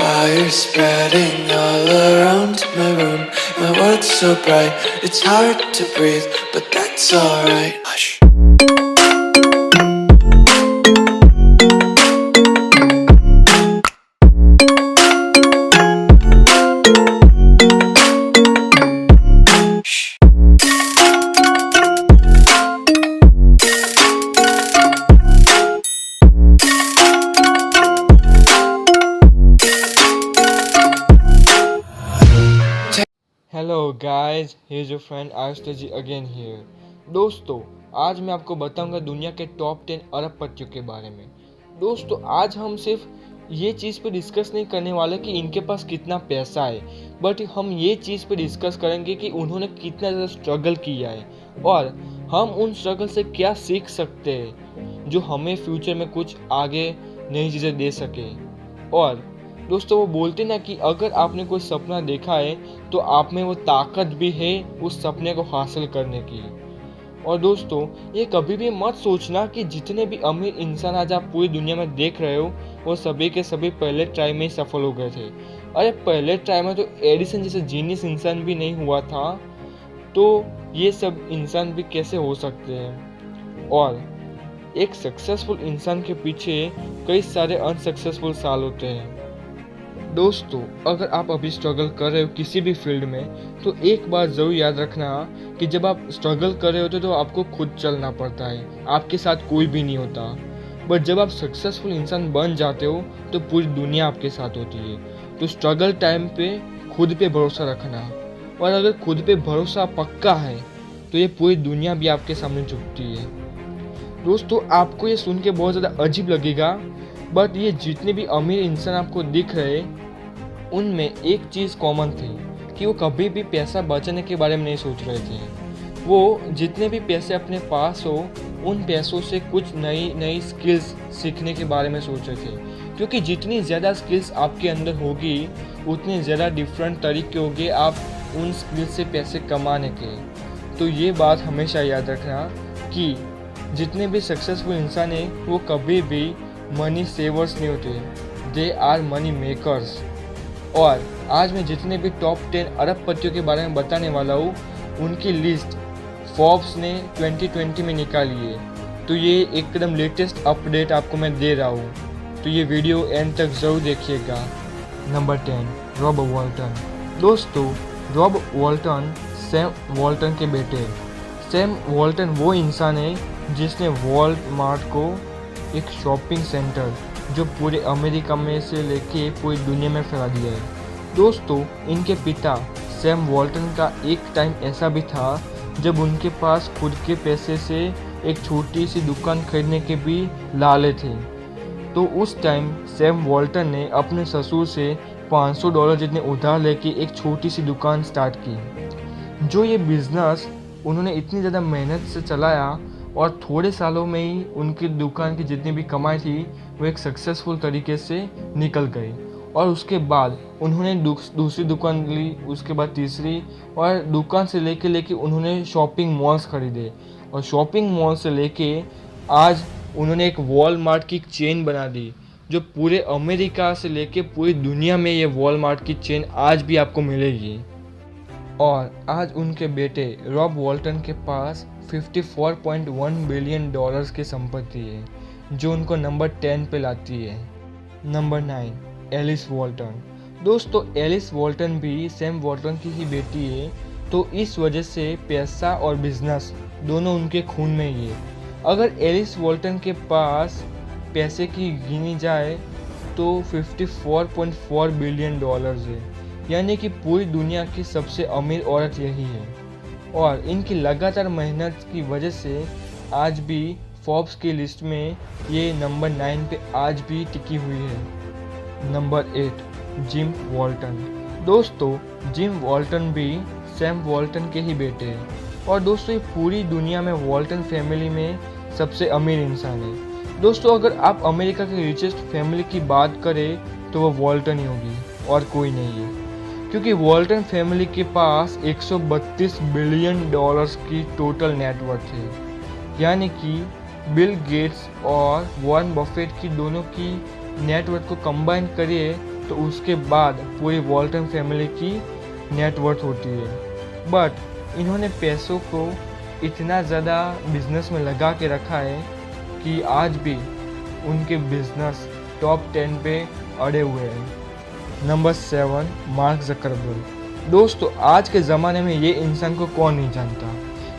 Fire spreading all around my room. My world's so bright, it's hard to breathe, but that's alright. Hush. Hello guys, here your friend Ayush ji again here. दोस्तों, आज मैं आपको बताऊंगा दुनिया के top 10 अरबपतियों के बारे में। दोस्तों, आज हम सिर्फ ये चीज़ पे डिस्कस नहीं करने वाले कि इनके पास कितना पैसा है, बट हम ये चीज़ पे डिस्कस करेंगे कि उन्होंने कितना ज़्यादा स्ट्रगल किया है और हम उन स्ट्रगल से क्या सीख सकते हैं जो हमें फ्यूचर में कुछ आगे नई चीज़ें दे सके। और दोस्तों, वो बोलते ना कि अगर आपने कोई सपना देखा है तो आप में वो ताकत भी है उस सपने को हासिल करने की। और दोस्तों, ये कभी भी मत सोचना कि जितने भी अमीर इंसान आज आप पूरी दुनिया में देख रहे हो वो सभी के सभी पहले ट्राई में ही सफल हो गए थे। अरे पहले ट्राई में तो एडिसन जैसे जीनियस इंसान भी नहीं हुआ था, तो ये सब इंसान भी कैसे हो सकते हैं। और एक सक्सेसफुल इंसान के पीछे कई सारे अनसक्सेसफुल साल होते हैं। दोस्तों, अगर आप अभी स्ट्रगल कर रहे हो किसी भी फील्ड में, तो एक बात ज़रूर याद रखना कि जब आप स्ट्रगल कर रहे होते तो आपको खुद चलना पड़ता है, आपके साथ कोई भी नहीं होता। बट जब आप सक्सेसफुल इंसान बन जाते हो तो पूरी दुनिया आपके साथ होती है। तो स्ट्रगल टाइम पे खुद पे भरोसा रखना, और अगर खुद पे भरोसा पक्का है तो ये पूरी दुनिया भी आपके सामने झुकती है। दोस्तों, आपको ये सुन के बहुत ज़्यादा अजीब लगेगा, बट ये जितने भी अमीर इंसान आपको दिख रहे उनमें एक चीज़ कॉमन थी कि वो कभी भी पैसा बचाने के बारे में नहीं सोच रहे थे। वो जितने भी पैसे अपने पास हो उन पैसों से कुछ नई नई स्किल्स सीखने के बारे में सोच रहे थे, क्योंकि जितनी ज़्यादा स्किल्स आपके अंदर होगी उतने ज़्यादा डिफरेंट तरीके होंगे आप उन स्किल्स से पैसे कमाने के। तो ये बात हमेशा याद रखना कि जितने भी सक्सेसफुल इंसान हैं वो कभी भी मनी सेवर्स नहीं होते, दे आर मनी मेकर्स। और आज मैं जितने भी टॉप 10 अरबपतियों के बारे में बताने वाला हूँ उनकी लिस्ट फोर्ब्स ने 2020 में निकाली है। तो ये एकदम लेटेस्ट अपडेट आपको मैं दे रहा हूँ, तो ये वीडियो एंड तक ज़रूर देखिएगा। Number 10, Rob Walton. दोस्तों, रॉब वॉल्टन सैम वॉल्टन के बेटे। सैम वॉल्टन वो इंसान है जिसने वॉलमार्ट को एक शॉपिंग सेंटर जो पूरे अमेरिका में से लेके पूरी दुनिया में फैला दिया है। दोस्तों, इनके पिता सैम वॉल्टन का एक टाइम ऐसा भी था जब उनके पास खुद के पैसे से एक छोटी सी दुकान खरीदने के भी लाले थे। तो उस टाइम सैम वॉल्टन ने अपने ससुर से $500 जितने उधार लेके एक छोटी सी दुकान स्टार्ट की। जो ये बिज़नेस उन्होंने इतनी ज़्यादा मेहनत से चलाया और थोड़े सालों में ही उनकी दुकान की जितनी भी कमाई थी वो एक सक्सेसफुल तरीके से निकल गई। और उसके बाद उन्होंने दूसरी दुकान ली, उसके बाद तीसरी, और दुकान से लेके उन्होंने शॉपिंग मॉल्स खरीदे, और शॉपिंग मॉल से लेके आज उन्होंने एक वॉलमार्ट की चेन बना दी जो पूरे अमेरिका से लेके पूरी दुनिया में ये वॉलमार्ट की चेन आज भी आपको मिलेगी। और आज उनके बेटे रॉब वॉल्टन के पास $54.1 बिलियन की संपत्ति है जो उनको नंबर 10 पे लाती है। Number 9, Alice Walton. दोस्तों, एलिस वॉल्टन भी सैम वॉल्टन की ही बेटी है, तो इस वजह से पैसा और बिजनेस दोनों उनके खून में ही है। अगर एलिस वॉल्टन के पास पैसे की गिनी जाए तो $54.4 बिलियन है, यानी कि पूरी दुनिया की सबसे अमीर औरत यही है। और इनकी लगातार मेहनत की वजह से आज भी फोर्ब्स की लिस्ट में ये नंबर 9 पे आज भी टिकी हुई है। Number 8, gym वॉल्टन। दोस्तों, जिम वॉल्टन भी सैम वॉल्टन के ही बेटे हैं, और दोस्तों ये पूरी दुनिया में वॉल्टन फैमिली में सबसे अमीर इंसान है। दोस्तों, अगर आप अमेरिका की रिचेस्ट फैमिली की बात करें तो वो वॉल्टन ही होगी और कोई नहीं है, क्योंकि वॉल्टन फैमिली के पास $132 बिलियन की टोटल नेटवर्थ है, यानी कि बिल गेट्स और वॉरेन बफेट की दोनों की नेटवर्थ को कंबाइन करिए तो उसके बाद पूरी वॉल्टन फैमिली की नेटवर्थ होती है। बट इन्होंने पैसों को इतना ज़्यादा बिजनेस में लगा के रखा है कि आज भी उनके बिजनेस टॉप 10 पे अड़े हुए हैं। Number 7, mark Zuckerberg. दोस्तों, आज के ज़माने में ये इंसान को कौन नहीं जानता।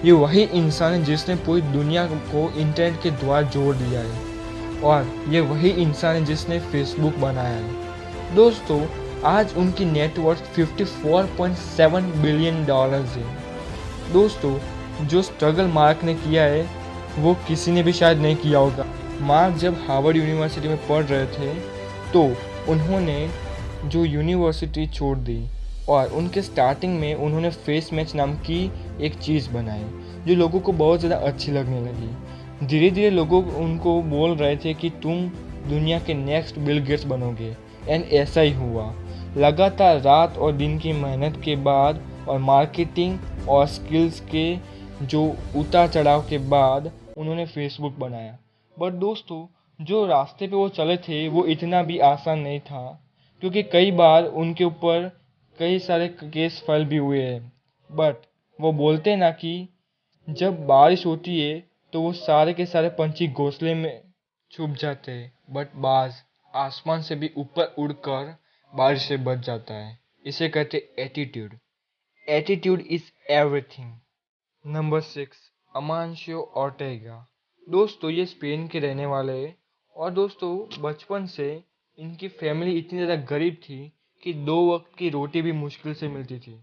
ये वही इंसान है जिसने पूरी दुनिया को इंटरनेट के द्वारा जोड़ दिया है, और ये वही इंसान है जिसने फेसबुक बनाया है। दोस्तों, आज उनकी नेटवर्थ 54.7 बिलियन डॉलर्स है। दोस्तों, जो स्ट्रगल मार्क ने किया है वो किसी ने भी शायद नहीं किया होगा। मार्क जब हार्वर्ड यूनिवर्सिटी में पढ़ रहे थे तो उन्होंने जो यूनिवर्सिटी छोड़ दी, और उनके स्टार्टिंग में उन्होंने फेस मैच नाम की एक चीज़ बनाई जो लोगों को बहुत ज़्यादा अच्छी लगने लगी। धीरे धीरे लोगों उनको बोल रहे थे कि तुम दुनिया के नेक्स्ट बिल गेट्स बनोगे, एंड ऐसा ही हुआ। लगातार रात और दिन की मेहनत के बाद और मार्केटिंग और स्किल्स के जो उतार चढ़ाव के बाद उन्होंने फेसबुक बनाया। बट दोस्तों, जो रास्ते पे वो चले थे वो इतना भी आसान नहीं था, क्योंकि कई बार उनके ऊपर कई सारे केस फाइल भी हुए हैं। बट वो बोलते ना कि जब बारिश होती है तो वो सारे के सारे पंछी घोंसले में छुप जाते हैं, बट बाज आसमान से भी ऊपर उड़कर बारिश से बच जाता है। इसे कहते attitude. Attitude is everything. Number 6, Amancio Ortega. दोस्तों, ये स्पेन के रहने वाले हैं, और दोस्तों बचपन से इनकी फैमिली इतनी ज़्यादा गरीब थी कि 2 वक्त की रोटी भी मुश्किल से मिलती थी।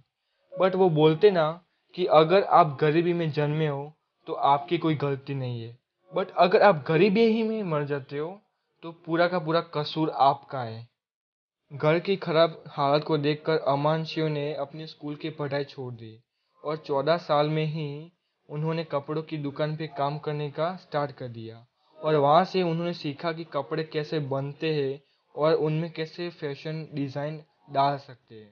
बट वो बोलते ना कि अगर आप गरीबी में जन्मे हो तो आपकी कोई गलती नहीं है, बट अगर आप गरीबी ही में मर जाते हो तो पूरा का पूरा कसूर आपका है। घर की खराब हालत को देखकर अमांशियो ने अपनी स्कूल की पढ़ाई छोड़ दी, और 14 साल में ही उन्होंने कपड़ों की दुकान पे काम करने का स्टार्ट कर दिया। और वहाँ से उन्होंने सीखा कि कपड़े कैसे बनते हैं और उनमें कैसे फैशन डिज़ाइन डाल सकते हैं।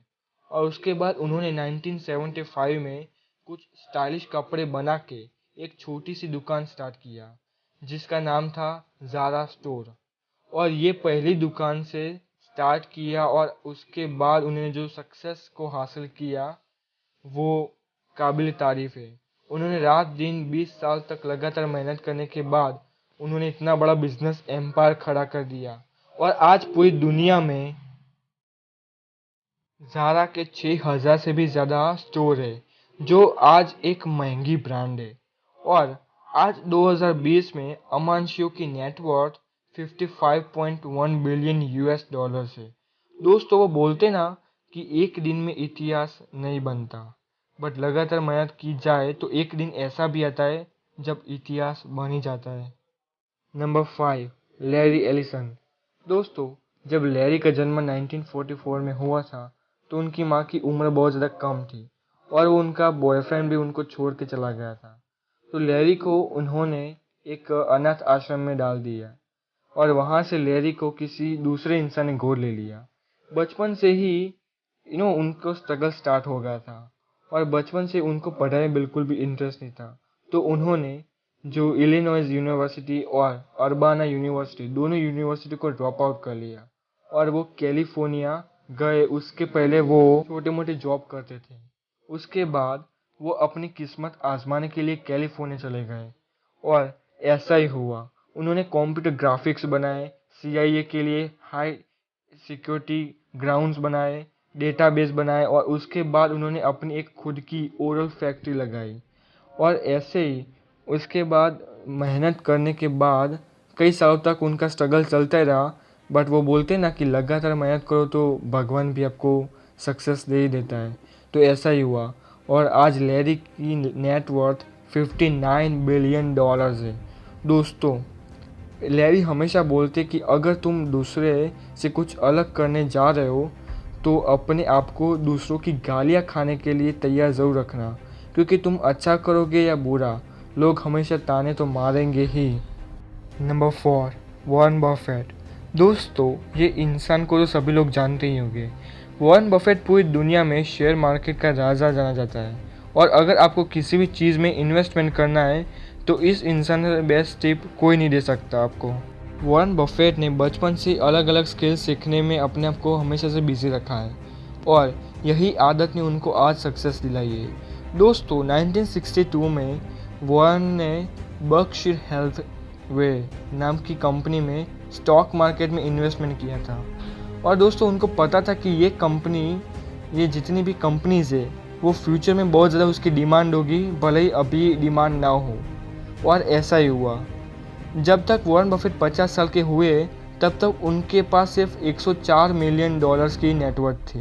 और उसके बाद उन्होंने 1975 में कुछ स्टाइलिश कपड़े बना के एक छोटी सी दुकान स्टार्ट किया जिसका नाम था ज़ारा स्टोर। और ये पहली दुकान से स्टार्ट किया, और उसके बाद उन्होंने जो सक्सेस को हासिल किया वो काबिल तारीफ़ है। उन्होंने रात दिन 20 साल तक लगातार मेहनत करने के बाद उन्होंने इतना बड़ा बिजनेस एम्पायर खड़ा कर दिया, और आज पूरी दुनिया में ज़ारा के 6000 से भी ज़्यादा स्टोर है, जो आज एक महंगी ब्रांड है। और आज 2020 में अमांशियो की नेटवर्थ 55.1 बिलियन यूएस डॉलर्स है। दोस्तों, वो बोलते ना कि एक दिन में इतिहास नहीं बनता, बट लगातार मेहनत की जाए तो एक दिन ऐसा भी आता है जब इतिहास बन ही जाता है। Number 5, Larry Ellison. दोस्तों, जब लैरी का जन्म 1944 में हुआ था तो उनकी माँ की उम्र बहुत ज़्यादा कम थी, और उनका बॉयफ्रेंड भी उनको छोड़ के चला गया था। तो लैरी को उन्होंने एक अनाथ आश्रम में डाल दिया, और वहाँ से लैरी को किसी दूसरे इंसान ने गोद ले लिया। बचपन से ही उनको स्ट्रगल स्टार्ट हो गया था, और बचपन से उनको पढ़ाई में बिल्कुल भी इंटरेस्ट नहीं था। तो उन्होंने जो इलिनॉइस यूनिवर्सिटी और अर्बाना यूनिवर्सिटी, दोनों यूनिवर्सिटी को ड्रॉप आउट कर लिया, और वो कैलिफोर्निया गए। उसके पहले वो छोटे मोटे जॉब करते थे। उसके बाद वो अपनी किस्मत आजमाने के लिए कैलिफोर्निया चले गए, और ऐसा ही हुआ। उन्होंने कंप्यूटर ग्राफिक्स बनाए, CIA के लिए हाई सिक्योरिटी ग्राउंड्स बनाए, डेटाबेस बनाए, और उसके बाद उन्होंने अपनी एक खुद की ओरल फैक्ट्री लगाई। और ऐसे ही उसके बाद मेहनत करने के बाद कई सालों तक उनका स्ट्रगल चलता ही रहा। बट वो बोलते ना कि लगातार मेहनत करो तो भगवान भी आपको सक्सेस दे ही देता है। तो ऐसा ही हुआ, और आज लैरी की नेटवर्थ 59 बिलियन डॉलर्स है। दोस्तों, लैरी हमेशा बोलते कि अगर तुम दूसरे से कुछ अलग करने जा रहे हो तो अपने आप को दूसरों की गालियाँ खाने के लिए तैयार ज़रूर रखना, क्योंकि तुम अच्छा करोगे या बुरा, लोग हमेशा ताने तो मारेंगे ही। Number 4, Warren Buffett. दोस्तों, ये इंसान को तो सभी लोग जानते ही होंगे। वॉरेन बफेट पूरी दुनिया में शेयर मार्केट का राजा जाना जाता है, और अगर आपको किसी भी चीज़ में इन्वेस्टमेंट करना है तो इस इंसान से बेस्ट टिप कोई नहीं दे सकता आपको। वॉरेन बफेट ने बचपन से अलग अलग स्किल्स सीखने में अपने आप को हमेशा से बिजी रखा है और यही आदत ने उनको आज सक्सेस दिलाई है। दोस्तों 1962 में वॉरेन ने बर्कशायर हैथवे नाम की कंपनी में स्टॉक मार्केट में इन्वेस्टमेंट किया था और दोस्तों उनको पता था कि ये जितनी भी कंपनीज़ है वो फ्यूचर में बहुत ज़्यादा उसकी डिमांड होगी, भले ही अभी डिमांड ना हो। और ऐसा ही हुआ। जब तक वॉरेन बफेट 50 साल के हुए तब तक उनके पास सिर्फ 104 मिलियन डॉलर्स की नेटवर्थ थी।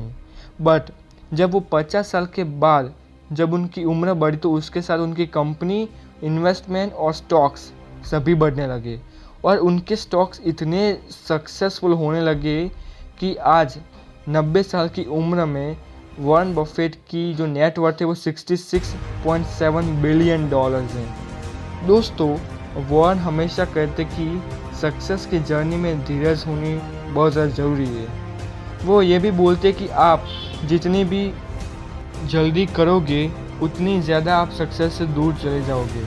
बट जब वो 50 साल के बाद जब उनकी उम्र बढ़ी तो उसके साथ उनकी कंपनी, इन्वेस्टमेंट और स्टॉक्स सभी बढ़ने लगे और उनके स्टॉक्स इतने सक्सेसफुल होने लगे कि आज 90 साल की उम्र में वॉरेन बफेट की जो नेटवर्थ है वो 66.7 बिलियन डॉलर्स है। दोस्तों वॉरेन हमेशा कहते कि सक्सेस की जर्नी में धीरज होनी बहुत ज़्यादा ज़रूरी है। वो ये भी बोलते कि आप जितनी भी जल्दी करोगे उतनी ज़्यादा आप सक्सेस से दूर चले जाओगे।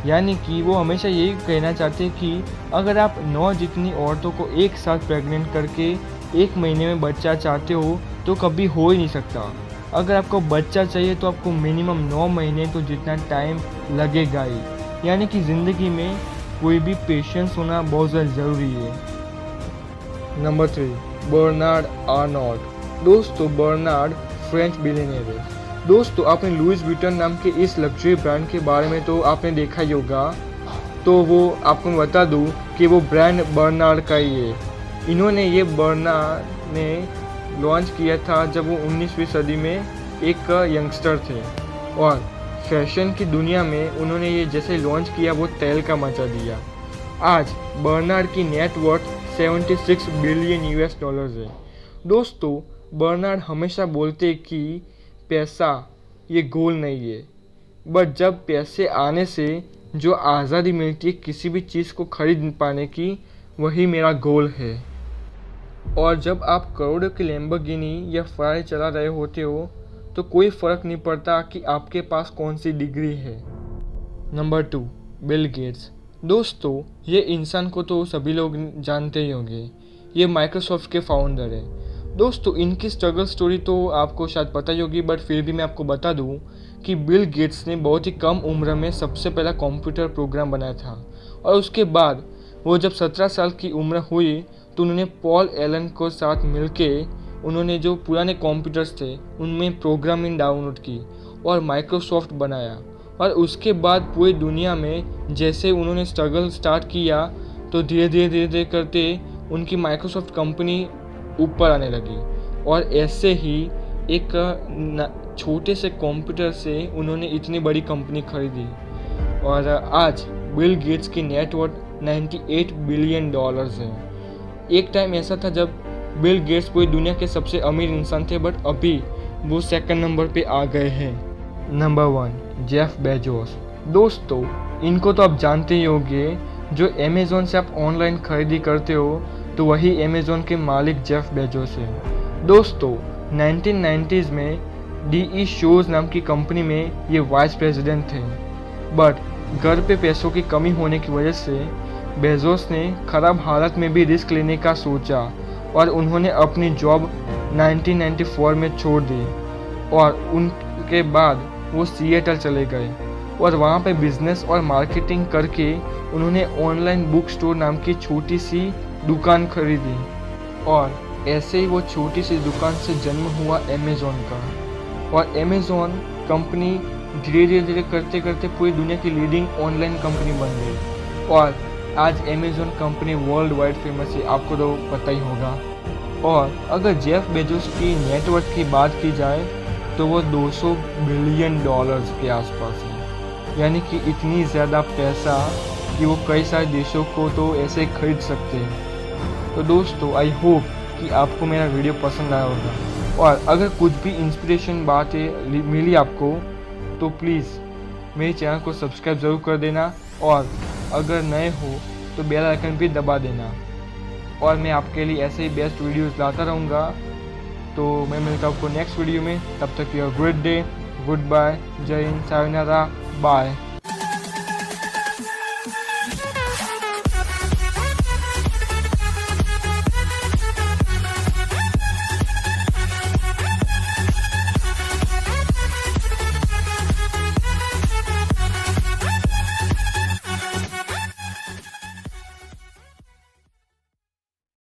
यानी कि वो हमेशा यही कहना चाहते कि अगर आप 9 जितनी औरतों को एक साथ प्रेग्नेंट करके 1 महीने में बच्चा चाहते हो तो कभी हो ही नहीं सकता। अगर आपको बच्चा चाहिए तो आपको मिनिमम 9 महीने तो जितना टाइम लगेगा ही। यानी कि ज़िंदगी में कोई भी पेशेंस होना बहुत ज़्यादा ज़रूरी है। Number 3, Bernard Arnault. दोस्तों बर्नार्ड फ्रेंच बिलियनेयर है। दोस्तों आपने लुइस विटन नाम के इस लग्जरी ब्रांड के बारे में तो आपने देखा ही होगा, तो वो आपको मैं बता दूं कि वो ब्रांड बर्नार्ड का ही है। इन्होंने ये बर्नार्ड ने लॉन्च किया था जब वो 19वीं सदी में एक यंगस्टर थे और फैशन की दुनिया में उन्होंने ये जैसे लॉन्च किया वो तेल का मचा दिया। आज बर्नार्ड की नेटवर्थ 76 बिलियन यूएस डॉलर्स है। दोस्तों बर्नार्ड हमेशा बोलते कि पैसा ये गोल नहीं है, बट जब पैसे आने से जो आज़ादी मिलती है किसी भी चीज़ को खरीद पाने की, वही मेरा गोल है। और जब आप करोड़ों की लैम्बोर्गिनी या फरारी चला रहे होते हो तो कोई फ़र्क नहीं पड़ता कि आपके पास कौन सी डिग्री है। Number 2, Bill Gates. दोस्तों ये इंसान को तो सभी लोग जानते ही होंगे, ये माइक्रोसॉफ्ट के फाउंडर हैं। दोस्तों इनकी स्ट्रगल स्टोरी तो आपको शायद पता ही होगी, बट फिर भी मैं आपको बता दूं कि बिल गेट्स ने बहुत ही कम उम्र में सबसे पहला कंप्यूटर प्रोग्राम बनाया था और उसके बाद वो जब 17 साल की उम्र हुई तो उन्होंने पॉल एलन को साथ मिलके उन्होंने जो पुराने कंप्यूटर्स थे उनमें प्रोग्रामिंग डाउनलोड की और माइक्रोसॉफ्ट बनाया। और उसके बाद पूरी दुनिया में जैसे उन्होंने स्ट्रगल स्टार्ट किया तो धीरे धीरे करते उनकी माइक्रोसॉफ्ट कंपनी ऊपर आने लगी और ऐसे ही एक छोटे से कंप्यूटर से उन्होंने इतनी बड़ी कंपनी खरीदी और आज बिल गेट्स की नेटवर्थ 98 बिलियन डॉलर्स है। एक टाइम ऐसा था जब बिल गेट्स पूरी दुनिया के सबसे अमीर इंसान थे, बट अभी वो सेकंड नंबर पे आ गए हैं। Number 1, Jeff Bezos. दोस्तों इनको तो आप जानते ही होंगे, जो अमेज़ॉन से आप ऑनलाइन खरीदी करते हो तो वही अमेज़ॉन के मालिक जेफ बेजोस है। दोस्तों 1990s में DE शोज़ नाम की कंपनी में ये वाइस प्रेसिडेंट थे, बट घर पे पैसों की कमी होने की वजह से बेजोस ने ख़राब हालत में भी रिस्क लेने का सोचा और उन्होंने अपनी जॉब 1994 में छोड़ दी और उनके बाद वो सिएटल चले गए और वहाँ पे बिजनेस और मार्केटिंग करके उन्होंने ऑनलाइन बुक स्टोर नाम की छोटी सी दुकान खरीदी और ऐसे ही वो छोटी सी दुकान से जन्म हुआ अमेज़ॉन का। और अमेज़ॉन कंपनी धीरे धीरे करते करते पूरी दुनिया की लीडिंग ऑनलाइन कंपनी बन गई और आज Amazon company world wide famous है, आपको तो पता ही होगा। और अगर जेफ बेजोस की नेटवर्थ की बात की जाए तो वो 200 बिलियन डॉलर्स के आसपास है। यानी कि इतनी ज़्यादा पैसा कि वो कई सारे देशों को तो ऐसे खरीद सकते हैं। तो दोस्तों आई होप कि आपको मेरा वीडियो पसंद आया होगा और अगर कुछ भी इंस्पिरेशन बातें मिली आपको तो प्लीज़ मेरे चैनल को सब्सक्राइब ज़रूर कर देना और अगर नए हो तो बेल आइकन भी दबा देना और मैं आपके लिए ऐसे ही बेस्ट वीडियोस लाता रहूँगा। तो मैं मिलता हूँ आपको नेक्स्ट वीडियो में, तब तक your good day, good bye, जय हिंद, सायोनारा, बाय।